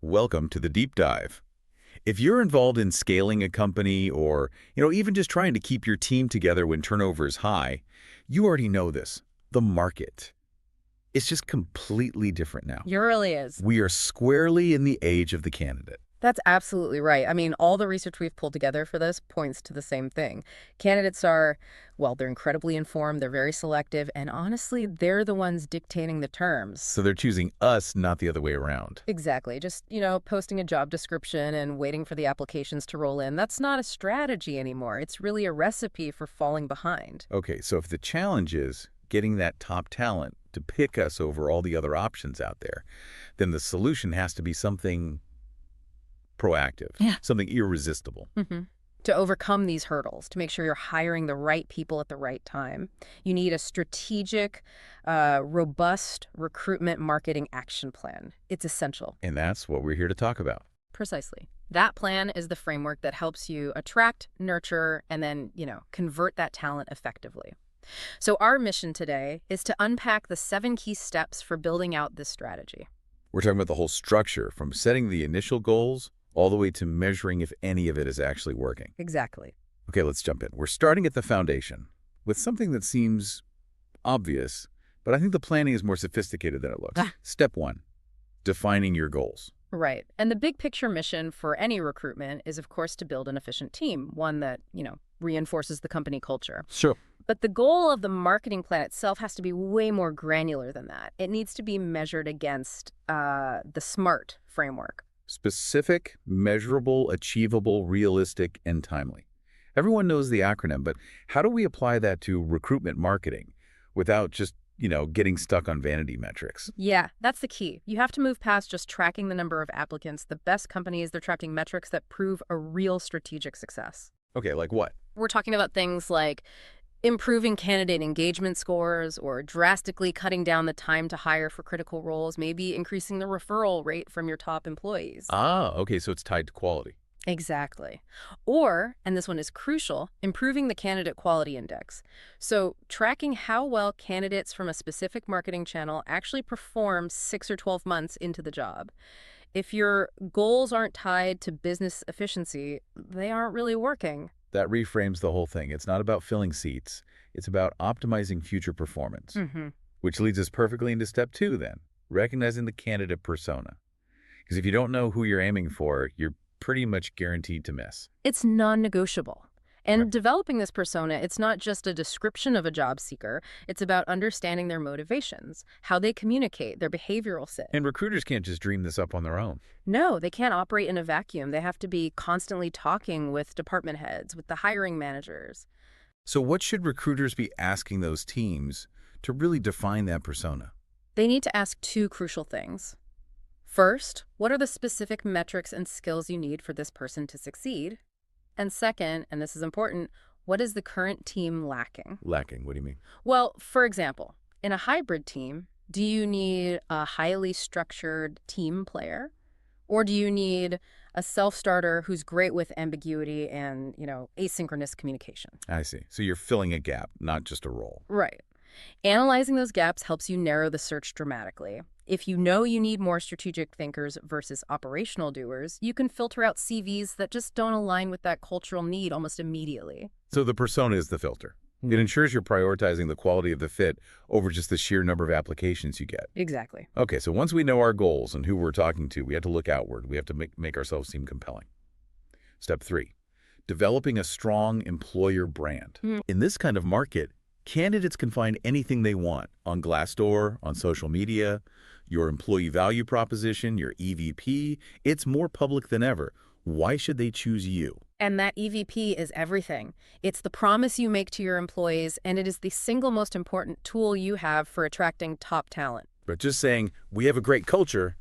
Welcome to the deep dive. If you're involved in scaling a company or, even just trying to keep your team together when turnover is high, you already know this. The market. It's just completely different now. It really is. We are squarely in the age of the candidate. That's absolutely right. I mean, all the research we've pulled together for this points to the same thing. Candidates are, well, they're incredibly informed, they're very selective, and honestly, they're the ones dictating the terms. So they're choosing us, not the other way around. Exactly. Just, posting a job description and waiting for the applications to roll in. That's not a strategy anymore. It's really a recipe for falling behind. Okay, so if the challenge is getting that top talent to pick us over all the other options out there, then the solution has to be something proactive, something irresistible. To overcome these hurdles, to make sure you're hiring the right people at the right time, you need a strategic, robust recruitment marketing action plan. It's essential. And that's what we're here to talk about. Precisely. That plan is the framework that helps you attract, nurture, and then, convert that talent effectively. So our mission today is to unpack the 7 key steps for building out this strategy. We're talking about the whole structure, from setting the initial goals all the way to measuring if any of it is actually working. Exactly. Okay, let's jump in. We're starting at the foundation with something that seems obvious, but I think the planning is more sophisticated than it looks. Step 1, defining your goals. Right. And the big picture mission for any recruitment is, of course, to build an efficient team, one that, reinforces the company culture. Sure. But the goal of the marketing plan itself has to be way more granular than that. It needs to be measured against the SMART framework. Specific, measurable, achievable, realistic, and timely. Everyone knows the acronym, but how do we apply that to recruitment marketing without just, getting stuck on vanity metrics? Yeah, that's the key. You have to move past just tracking the number of applicants. The best companies, they're tracking metrics that prove a real strategic success. Okay, like what? We're talking about things like improving candidate engagement scores or drastically cutting down the time to hire for critical roles, maybe increasing the referral rate from your top employees. Okay, so it's tied to quality. Exactly. Or, and this one is crucial, improving the candidate quality index. So tracking how well candidates from a specific marketing channel actually perform 6 or 12 months into the job. If your goals aren't tied to business efficiency, they aren't really working. That reframes the whole thing. It's not about filling seats. It's about optimizing future performance, which leads us perfectly into step 2 then, recognizing the candidate persona. Because if you don't know who you're aiming for, you're pretty much guaranteed to miss. It's non-negotiable. And Right. developing this persona, it's not just a description of a job seeker. It's about understanding their motivations, how they communicate, their behavioral fit. And recruiters can't just dream this up on their own. No, they can't operate in a vacuum. They have to be constantly talking with department heads, with the hiring managers. So what should recruiters be asking those teams to really define that persona? They need to ask 2 crucial things. First, what are the specific metrics and skills you need for this person to succeed? And second, and this is important, what is the current team lacking? Lacking, what do you mean? Well, for example, in a hybrid team, do you need a highly structured team player? Or do you need a self-starter who's great with ambiguity and, asynchronous communication? I see. So you're filling a gap, not just a role. Right. Analyzing those gaps helps you narrow the search dramatically. If you know you need more strategic thinkers versus operational doers, you can filter out CVs that just don't align with that cultural need almost immediately. So the persona is the filter. It ensures you're prioritizing the quality of the fit over just the sheer number of applications you get. Exactly. Okay, so once we know our goals and who we're talking to, we have to look outward. We have to make ourselves seem compelling. Step 3, developing a strong employer brand. In this kind of market, candidates can find anything they want on Glassdoor, on social media, your employee value proposition, your EVP. It's more public than ever. Why should they choose you? And that EVP is everything. It's the promise you make to your employees, and it is the single most important tool you have for attracting top talent. But just saying, we have a great culture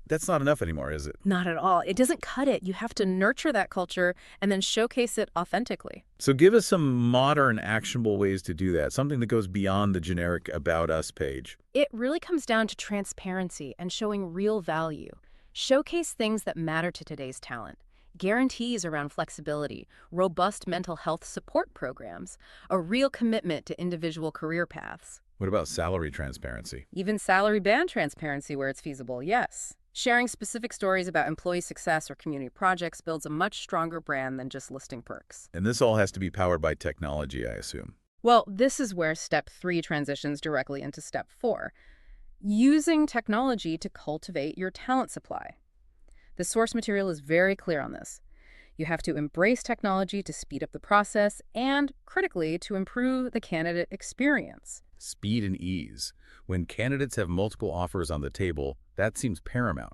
that's not enough anymore, is it? Not at all. It doesn't cut it. You have to nurture that culture and then showcase it authentically. So give us some modern, actionable ways to do that, something that goes beyond the generic About Us page. It really comes down to transparency and showing real value. Showcase things that matter to today's talent. Guarantees around flexibility, robust mental health support programs, a real commitment to individual career paths. What about salary transparency? Even salary band transparency where it's feasible, yes. Sharing specific stories about employee success or community projects builds a much stronger brand than just listing perks. And this all has to be powered by technology, I assume. Well, this is where step 3 transitions directly into step 4, using technology to cultivate your talent supply. The source material is very clear on this. You have to embrace technology to speed up the process and, critically, to improve the candidate experience. Speed and ease. When candidates have multiple offers on the table, that seems paramount.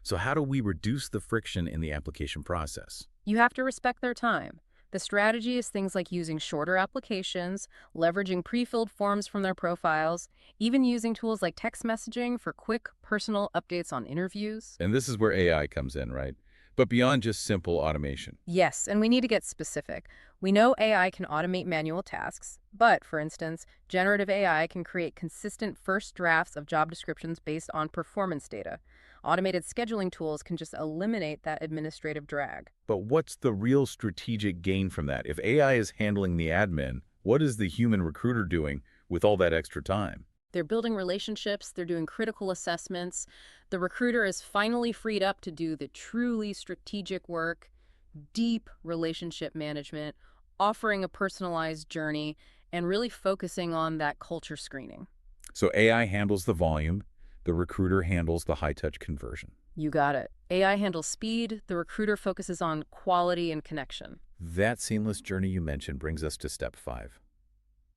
So how do we reduce the friction in the application process? You have to respect their time. The strategy is things like using shorter applications, leveraging pre-filled forms from their profiles, even using tools like text messaging for quick, personal updates on interviews. And this is where AI comes in, right? But beyond just simple automation. Yes, and we need to get specific. We know AI can automate manual tasks, but, for instance, generative AI can create consistent first drafts of job descriptions based on performance data. Automated scheduling tools can just eliminate that administrative drag. But what's the real strategic gain from that? If AI is handling the admin, what is the human recruiter doing with all that extra time? They're building relationships, they're doing critical assessments. The recruiter is finally freed up to do the truly strategic work, deep relationship management, offering a personalized journey, and really focusing on that culture screening. So AI handles the volume, the recruiter handles the high-touch conversion. You got it. AI handles speed, the recruiter focuses on quality and connection. That seamless journey you mentioned brings us to step 5.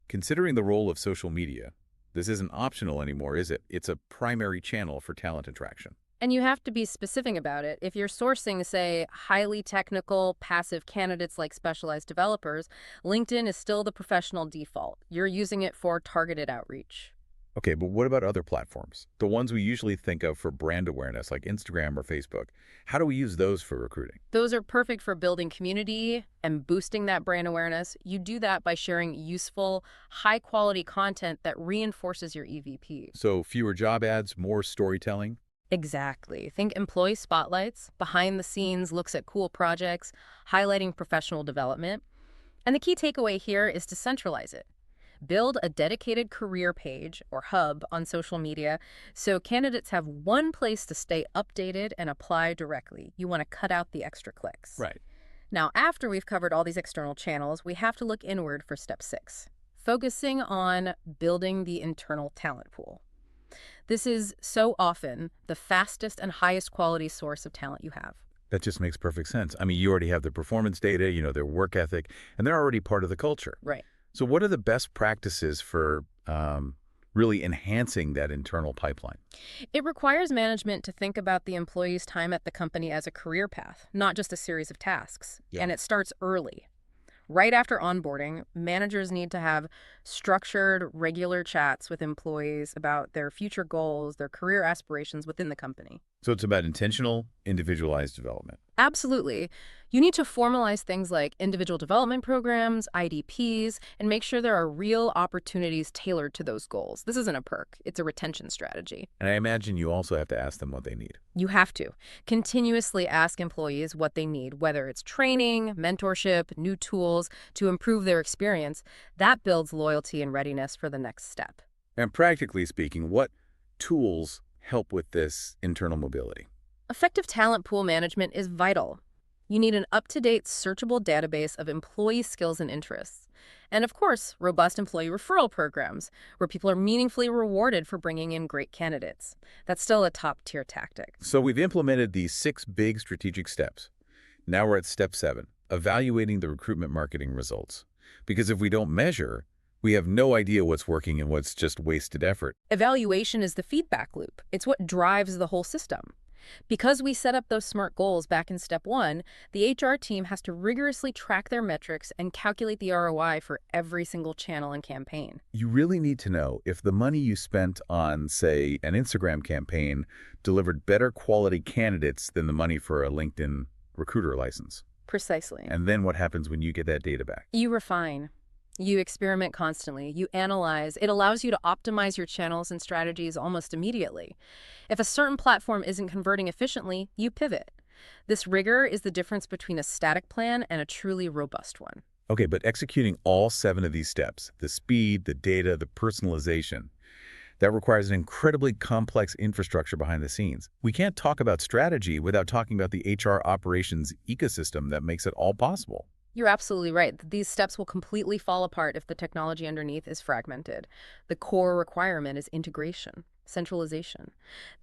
Considering the role of social media, this isn't optional anymore, is it? It's a primary channel for talent attraction. And you have to be specific about it. If you're sourcing, say, highly technical, passive candidates like specialized developers, LinkedIn is still the professional default. You're using it for targeted outreach. Okay, but what about other platforms? The ones we usually think of for brand awareness, like Instagram or Facebook. How do we use those for recruiting? Those are perfect for building community and boosting that brand awareness. You do that by sharing useful, high-quality content that reinforces your EVP. So fewer job ads, more storytelling? Exactly. Think employee spotlights, behind the scenes looks at cool projects, highlighting professional development. And the key takeaway here is to centralize it. Build a dedicated career page or hub on social media so candidates have one place to stay updated and apply directly. You want to cut out the extra clicks. Right. Now, after we've covered all these external channels, we have to look inward for step 6, focusing on building the internal talent pool. This is so often the fastest and highest quality source of talent you have. That just makes perfect sense. I mean, you already have their performance data, you know, their work ethic, and they're already part of the culture. Right. So what are the best practices for really enhancing that internal pipeline? It requires management to think about the employee's time at the company as a career path, not just a series of tasks. Yeah. And it starts early. Right after onboarding, managers need to have structured, regular chats with employees about their future goals, their career aspirations within the company. So it's about intentional, individualized development. Absolutely. You need to formalize things like individual development programs, IDPs, and make sure there are real opportunities tailored to those goals. This isn't a perk. It's a retention strategy. And I imagine you also have to ask them what they need. You have to continuously ask employees what they need, whether it's training, mentorship, new tools to improve their experience. That builds loyalty and readiness for the next step. And practically speaking, what tools help with this internal mobility? Effective talent pool management is vital. You need an up-to-date, searchable database of employee skills and interests. And of course, robust employee referral programs, where people are meaningfully rewarded for bringing in great candidates. That's still a top-tier tactic. So we've implemented these 6 big strategic steps. Now we're at step 7, evaluating the recruitment marketing results. Because if we don't measure, we have no idea what's working and what's just wasted effort. Evaluation is the feedback loop. It's what drives the whole system. Because we set up those SMART goals back in step 1, the HR team has to rigorously track their metrics and calculate the ROI for every single channel and campaign. You really need to know if the money you spent on, say, an Instagram campaign delivered better quality candidates than the money for a LinkedIn recruiter license. Precisely. And then what happens when you get that data back? You refine. You experiment constantly. You analyze. It allows you to optimize your channels and strategies almost immediately. If a certain platform isn't converting efficiently, you pivot. This rigor is the difference between a static plan and a truly robust one. Okay, but executing all 7 of these steps, the speed, the data, the personalization, That requires an incredibly complex infrastructure behind the scenes. We can't talk about strategy without talking about the HR operations ecosystem that makes it all possible. You're absolutely right. These steps will completely fall apart if the technology underneath is fragmented. The core requirement is integration, centralization.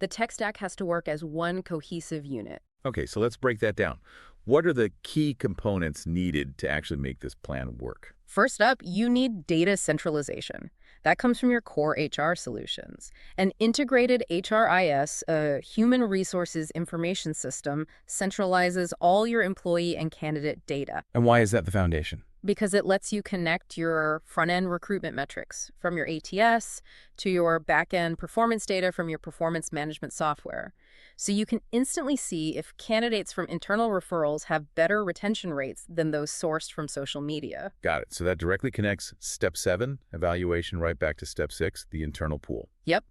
The tech stack has to work as one cohesive unit. Okay, so let's break that down. What are the key components needed to actually make this plan work? First up, you need data centralization. That comes from your core HR solutions. An integrated HRIS, a human resources information system, centralizes all your employee and candidate data And why is that the foundation? because it lets you connect your front-end recruitment metrics from your ATS to your back-end performance data from your performance management software. So you can instantly see if candidates from internal referrals have better retention rates than those sourced from social media. Got it. So that directly connects step 7, evaluation, right back to step 6, the internal pool. Yep.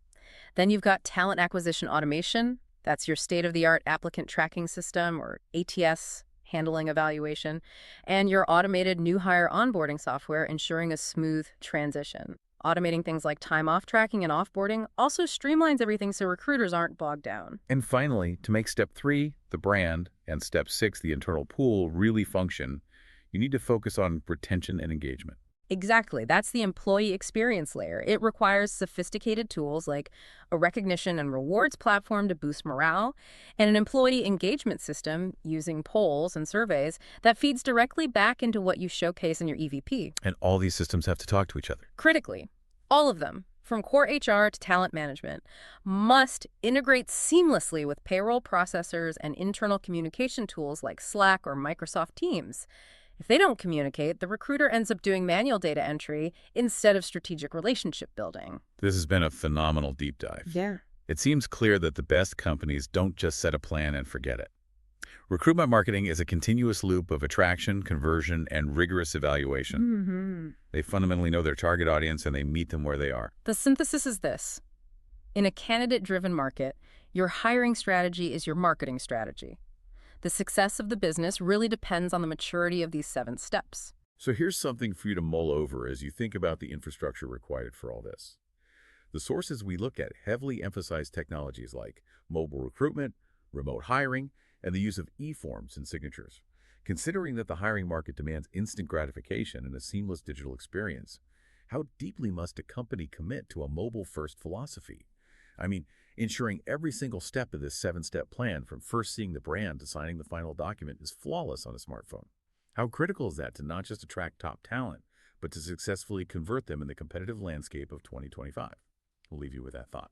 Then you've got talent acquisition automation. That's your state-of-the-art applicant tracking system, or ATS, handling evaluation, and your automated new hire onboarding software ensuring a smooth transition. Automating things like time off tracking and offboarding also streamlines everything so recruiters aren't bogged down. And finally, to make step 3, the brand, and step 6, the internal pool, really function, you need to focus on retention and engagement. Exactly. That's the employee experience layer. It requires sophisticated tools like a recognition and rewards platform to boost morale, and an employee engagement system using polls and surveys that feeds directly back into what you showcase in your EVP. And all these systems have to talk to each other. Critically, all of them, from core HR to talent management, must integrate seamlessly with payroll processors and internal communication tools like Slack or Microsoft Teams. If they don't communicate, the recruiter ends up doing manual data entry instead of strategic relationship building. This has been a phenomenal deep dive. Yeah. It seems clear that the best companies don't just set a plan and forget it. Recruitment marketing is a continuous loop of attraction, conversion, and rigorous evaluation. They fundamentally know their target audience and they meet them where they are. The synthesis is this. In a candidate-driven market, your hiring strategy is your marketing strategy. The success of the business really depends on the maturity of these 7 steps. So here's something for you to mull over as you think about the infrastructure required for all this. The sources we look at heavily emphasize technologies like mobile recruitment, remote hiring, and the use of e-forms and signatures. Considering that the hiring market demands instant gratification and a seamless digital experience, how deeply must a company commit to a mobile-first philosophy? I mean, ensuring every single step of this 7-step plan, from first seeing the brand to signing the final document, is flawless on a smartphone. How critical is that to not just attract top talent, but to successfully convert them in the competitive landscape of 2025? We'll leave you with that thought.